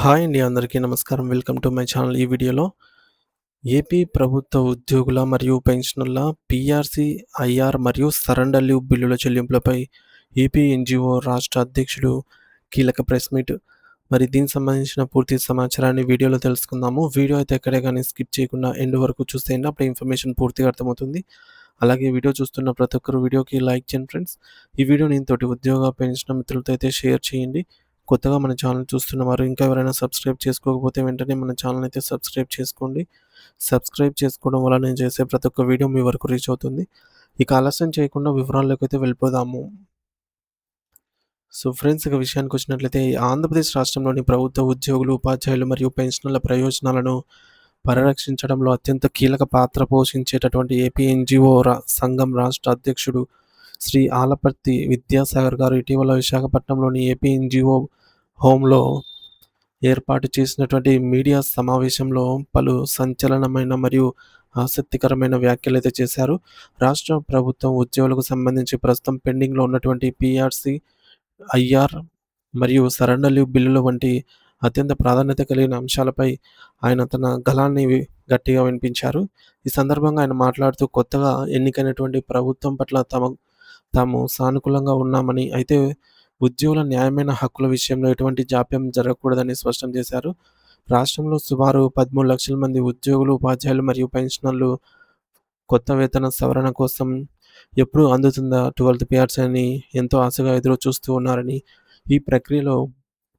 Hi అండి. అందరికీ నమస్కారం. Welcome to my channel. ఈ వీడియోలో ఏపీ ప్రభుత్వ ఉద్యోగుల మరియు పెన్షనర్ల పీఆర్సీ, ఐఆర్ మరియు సరెండర్ లీవ్ బిల్లుల చెల్లింపులపై ఏపీ ఎన్‌జీఓ రాష్ట్ర అధ్యక్షుడు కీలక ప్రెస్ మీట్. మరి దీనికి సంబంధించిన పూర్తి సమాచారాన్ని వీడియోలో తెలుసుకుందాము. వీడియో అయితే ఎక్కడే గాని స్కిప్ చేయకుండా ఎండ్ వరకు చూసేయండి. అప్పుడు ఇన్ఫర్మేషన్ పూర్తిగా అర్థమవుతుంది. అలాగే వీడియో చూస్తున్న ప్రతి ఒక్కరు వీడియోకి లైక్ చేయండి ఫ్రెండ్స్. ఈ వీడియోని తోటి ఉద్యోగ, పెన్షనర్ మిత్రులతో అయితే షేర్ చేయండి. కొత్తగా మన ఛానల్ చూస్తున్నవారు ఇంకా ఎవరైనా సబ్స్క్రైబ్ చేసుకోకపోతే వెంటనే మన ఛానల్ అయితే సబ్స్క్రైబ్ చేసుకోండి. సబ్స్క్రైబ్ చేసుకోవడం వల్ల నేను చేసే ప్రతి ఒక్క వీడియో మీ వరకు రీచ్ అవుతుంది. ఇక ఆలస్యం చేయకుండా వివరాల్లోకైతే వెళ్ళిపోదాము. సో ఫ్రెండ్స్, ఇక విషయానికొచ్చినట్లయితే ఆంధ్రప్రదేశ్ రాష్ట్రంలోని ప్రభుత్వ ఉద్యోగులు, ఉపాధ్యాయులు మరియు పెన్షనర్ల ప్రయోజనాలను పరిరక్షించడంలో అత్యంత కీలక పాత్ర పోషించేటటువంటి ఏపీ ఎన్‌జీఓ సంఘం రాష్ట్ర అధ్యక్షుడు శ్రీ ఆలపర్తి విద్యాసాగర్ గారు ఇటీవల విశాఖపట్నంలోని ఏపీ ఎన్‌జీఓ హోమ్‌లో ఏర్పాటు చేసినటువంటి మీడియా సమావేశంలో పలు సంచలనమైన మరియు ఆసక్తికరమైన వ్యాఖ్యలైతే చేశారు. రాష్ట్ర ప్రభుత్వం ఉద్యోగులకు సంబంధించి ప్రస్తుతం పెండింగ్‌లో ఉన్నటువంటి పీఆర్సీ, ఐఆర్ మరియు సరెండర్ లీవ్ బిల్లులు వంటి అత్యంత ప్రాధాన్యత కలిగిన అంశాలపై ఆయన తన గళాన్ని గట్టిగా వినిపించారు. ఈ సందర్భంగా ఆయన మాట్లాడుతూ కొత్తగా ఎన్నికైనటువంటి ప్రభుత్వం పట్ల తాము సానుకూలంగా ఉన్నామని, అయితే ఉద్యోగుల న్యాయమైన హక్కుల విషయంలో ఎటువంటి జాప్యం జరగకూడదని స్పష్టం చేశారు. రాష్ట్రంలో సుమారు 13,00,000 మంది ఉద్యోగులు, ఉపాధ్యాయులు మరియు పెన్షనర్లు కొత్త వేతన సవరణ కోసం ఎప్పుడు అందుతుందా 12థ్ పీఆర్సీ అని ఎంతో ఆశగా ఎదురు చూస్తూ ఉన్నారని, ఈ ప్రక్రియలో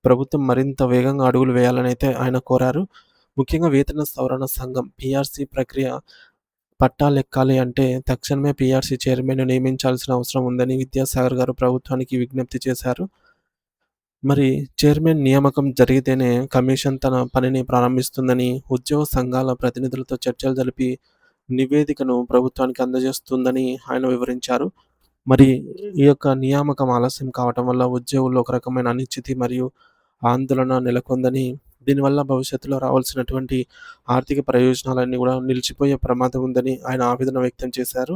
ప్రభుత్వం మరింత వేగంగా అడుగులు వేయాలని అయితే ఆయన కోరారు. ముఖ్యంగా వేతన సవరణ సంఘం పీఆర్సీ ప్రక్రియ పట్టాలెక్కాలి అంటే తక్షణమే పీఆర్సీ చైర్మన్‌ను నియమించాల్సిన అవసరం ఉందని విద్యాసాగర్ గారు ప్రభుత్వానికి విజ్ఞప్తి చేశారు. మరి చైర్మన్ నియామకం జరిగితేనే కమిషన్ తన పనిని ప్రారంభిస్తుందని, ఉద్యోగ సంఘాల ప్రతినిధులతో చర్చలు జరిపి నివేదికను ప్రభుత్వానికి అందజేస్తుందని ఆయన వివరించారు. మరి ఈ యొక్క నియామకం ఆలస్యం కావటం వల్ల ఉద్యోగుల్లో ఒక రకమైన అనిశ్చితి మరియు ఆందోళన నెలకొందని, దీనివల్ల భవిష్యత్తులో రావాల్సినటువంటి ఆర్థిక ప్రయోజనాలన్నీ కూడా నిలిచిపోయే ప్రమాదం ఉందని ఆయన ఆవేదన వ్యక్తం చేశారు.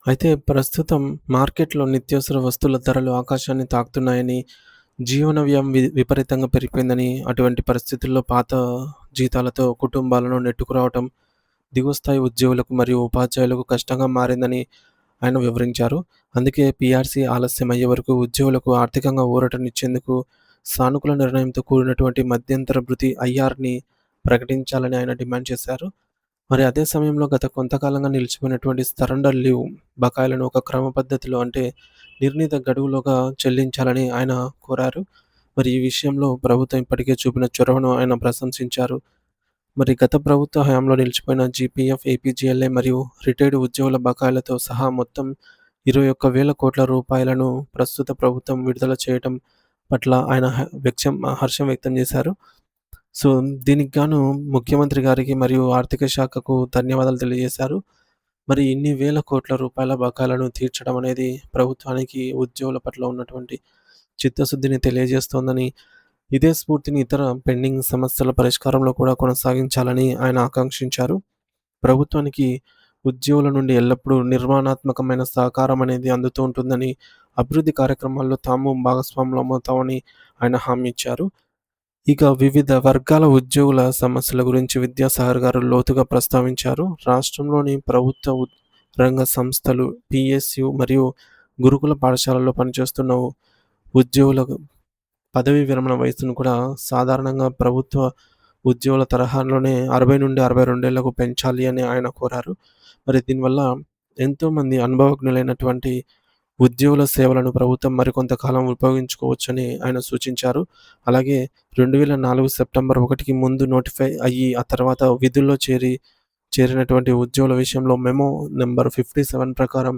అయితే ప్రస్తుతం మార్కెట్‌లో నిత్యావసర వస్తువుల ధరలు ఆకాశాన్ని తాకుతున్నాయని, జీవన వ్యయం విపరీతంగా పెరిగిపోయిందని, అటువంటి పరిస్థితుల్లో పాత జీతాలతో కుటుంబాలను నెట్టుకురావటం దిగువ స్థాయి ఉద్యోగులకు మరియు ఉపాధ్యాయులకు కష్టంగా మారిందని ఆయన వివరించారు. అందుకే పీఆర్సీ ఆలస్యం అయ్యే వరకు ఉద్యోగులకు ఆర్థికంగా ఊరటనిచ్చేందుకు సానుకూల నిర్ణయంతో కూడినటువంటి మధ్యంతర భృతి ఐఆర్‌ని ప్రకటించాలని ఆయన డిమాండ్ చేశారు. మరి అదే సమయంలో గత కొంతకాలంగా నిలిచిపోయినటువంటి సరెండర్ లీవ్ బకాయిలను ఒక క్రమ పద్ధతిలో అంటే నిర్ణీత గడువులోగా చెల్లించాలని ఆయన కోరారు. మరి ఈ విషయంలో ప్రభుత్వం ఇప్పటికే చూపిన చొరవను ఆయన ప్రశంసించారు. మరి గత ప్రభుత్వ హయాంలో నిలిచిపోయిన జీపీఎఫ్, ఏపీజీఎల్ఐ మరియు రిటైర్డ్ ఉద్యోగుల బకాయిలతో సహా మొత్తం 21,000 కోట్ల రూపాయలను ప్రస్తుత ప్రభుత్వం విడుదల చేయటం పట్ల ఆయన హర్షం వ్యక్తం చేశారు. సో, దీనికి గాను ముఖ్యమంత్రి గారికి మరియు ఆర్థిక శాఖకు ధన్యవాదాలు తెలియజేశారు. మరి ఇన్ని వేల కోట్ల రూపాయల బకాయిలను తీర్చడం అనేది ప్రభుత్వానికి ఉద్యోగుల పట్ల ఉన్నటువంటి చిత్తశుద్ధిని తెలియజేస్తోందని, ఇదే స్ఫూర్తిని ఇతర పెండింగ్ సమస్యల పరిష్కారంలో కూడా కొనసాగించాలని ఆయన ఆకాంక్షించారు. ప్రభుత్వానికి ఉద్యోగుల నుండి ఎల్లప్పుడూ నిర్మాణాత్మకమైన సహకారం అనేది అందుతూ ఉంటుందని, అభివృద్ధి కార్యక్రమాల్లో తాము భాగస్వాములమవుతామని ఆయన హామీ ఇచ్చారు. ఇక వివిధ వర్గాల ఉద్యోగుల సమస్యల గురించి విద్యాసాగర్ గారు లోతుగా ప్రస్తావించారు. రాష్ట్రంలోని ప్రభుత్వ రంగ సంస్థలు, పీఎస్యు మరియు గురుకుల పాఠశాలల్లో పనిచేస్తున్న ఉద్యోగుల పదవీ విరమణ వయస్సును కూడా సాధారణంగా ప్రభుత్వ ఉద్యోగుల తరహాలోనే 60 నుండి 62 ఏళ్లకు పెంచాలి అని ఆయన కోరారు. మరి దీనివల్ల ఎంతోమంది అనుభవజ్ఞులైనటువంటి ఉద్యోగుల సేవలను ప్రభుత్వం మరికొంతకాలం ఉపయోగించుకోవచ్చని ఆయన సూచించారు. అలాగే 2004 సెప్టెంబర్ 1కి ముందు నోటిఫై అయ్యి, ఆ తర్వాత విధుల్లో చేరినటువంటి ఉద్యోగుల విషయంలో మెమో నంబర్ 57 ప్రకారం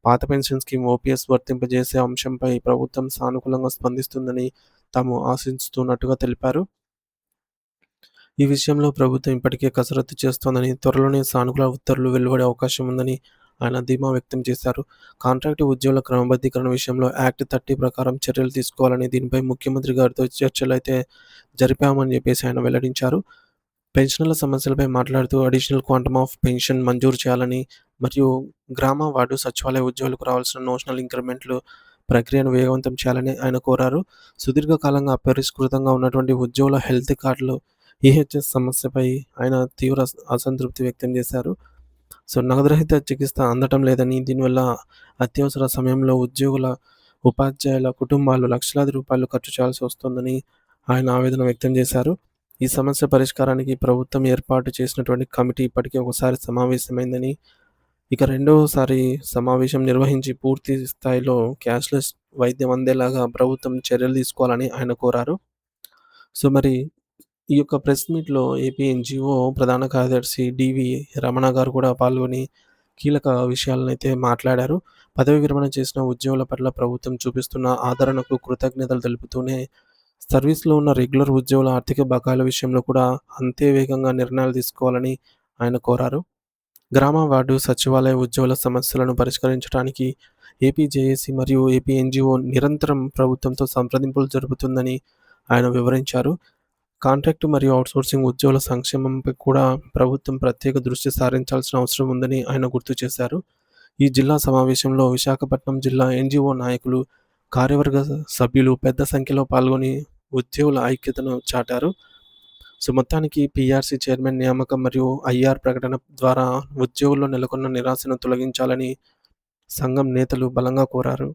పాత పెన్షన్ స్కీమ్ ఓపీఎస్ వర్తింపజేసే అంశంపై ప్రభుత్వం సానుకూలంగా స్పందిస్తుందని తాము ఆశిస్తున్నట్టుగా తెలిపారు. ఈ విషయంలో ప్రభుత్వం ఇప్పటికే కసరత్తు చేస్తోందని, త్వరలోనే సానుకూల ఉత్తర్వులు వెలువడే అవకాశం ఉందని ఆయన ధీమా వ్యక్తం చేశారు. కాంట్రాక్టు ఉద్యోగుల క్రమబద్ధీకరణ విషయంలో యాక్ట్ 30 ప్రకారం చర్యలు తీసుకోవాలని, దీనిపై ముఖ్యమంత్రి గారితో చర్చలైతే జరిపామని చెప్పేసి ఆయన వెల్లడించారు. పెన్షనర్ల సమస్యలపై మాట్లాడుతూ అడిషనల్ క్వాంటమ్ ఆఫ్ పెన్షన్ మంజూరు చేయాలని మరియు గ్రామ, వార్డు సచివాలయ ఉద్యోగులకు రావాల్సిన నోషనల్ ఇంక్రిమెంట్లు ప్రక్రియను వేగవంతం చేయాలని ఆయన కోరారు. సుదీర్ఘకాలంగా అపరిష్కృతంగా ఉన్నటువంటి ఉద్యోగుల హెల్త్ కార్డులు ఈహెచ్ఎస్ సమస్యపై ఆయన తీవ్ర అసంతృప్తి వ్యక్తం చేశారు. నగదురహిత చికిత్స అందటం లేదని, దీనివల్ల అత్యవసర సమయంలో ఉద్యోగుల, ఉపాధ్యాయుల కుటుంబాలు లక్షలాది రూపాయలు ఖర్చు చేయాల్సి వస్తోందని ఆయన ఆవేదన వ్యక్తం చేశారు. ఈ సమస్య పరిష్కారానికి ప్రభుత్వం ఏర్పాటు చేసినటువంటి కమిటీ ఇప్పటికే ఒకసారి సమావేశమైందని, ఇక రెండోసారి సమావేశం నిర్వహించి పూర్తి స్థాయిలో క్యాష్‌లెస్ వైద్యం అందేలాగా ప్రభుత్వం చర్యలు తీసుకోవాలని ఆయన కోరారు. మరి ఈ యొక్క ప్రెస్ మీట్‌లో ఏపీ ఎన్‌జీఓ ప్రధాన కార్యదర్శి డివి రమణ గారు కూడా పాల్గొని కీలక విషయాలనైతే మాట్లాడారు. పదవీ విరమణ చేసిన ఉద్యోగుల పట్ల ప్రభుత్వం చూపిస్తున్న ఆదరణకు కృతజ్ఞతలు తెలుపుతూనే, సర్వీస్‌లో ఉన్న రెగ్యులర్ ఉద్యోగుల ఆర్థిక బకాయిల విషయంలో కూడా అంతే వేగంగా నిర్ణయాలు తీసుకోవాలని ఆయన కోరారు. గ్రామ, వార్డు, సచివాలయ ఉద్యోగుల సమస్యలను పరిష్కరించడానికి ఏపీ జేఏసీ మరియు ఏపీ ఎన్‌జీఓ నిరంతరం ప్రభుత్వంతో సంప్రదింపులు జరుపుతుందని ఆయన వివరించారు. కాంట్రాక్ట్ మరియు ఔట్‌సోర్సింగ్ ఉద్యోగుల సంక్షేమంపై కూడా ప్రభుత్వం ప్రత్యేక దృష్టి సారించాల్సిన అవసరం ఉందని ఆయన గుర్తు చేశారు. ఈ జిల్లా సమావేశంలో విశాఖపట్నం జిల్లా ఎన్‌జీఓ నాయకులు, కార్యవర్గ సభ్యులు పెద్ద సంఖ్యలో పాల్గొని ఉద్యోగుల ఐక్యతను చాటారు. మొత్తానికి పీఆర్సీ చైర్మన్ నియామకం మరియు ఐఆర్ ప్రకటన ద్వారా ఉద్యోగుల్లో నెలకొన్న నిరాశను తొలగించాలని సంఘం నేతలు బలంగా కోరారు.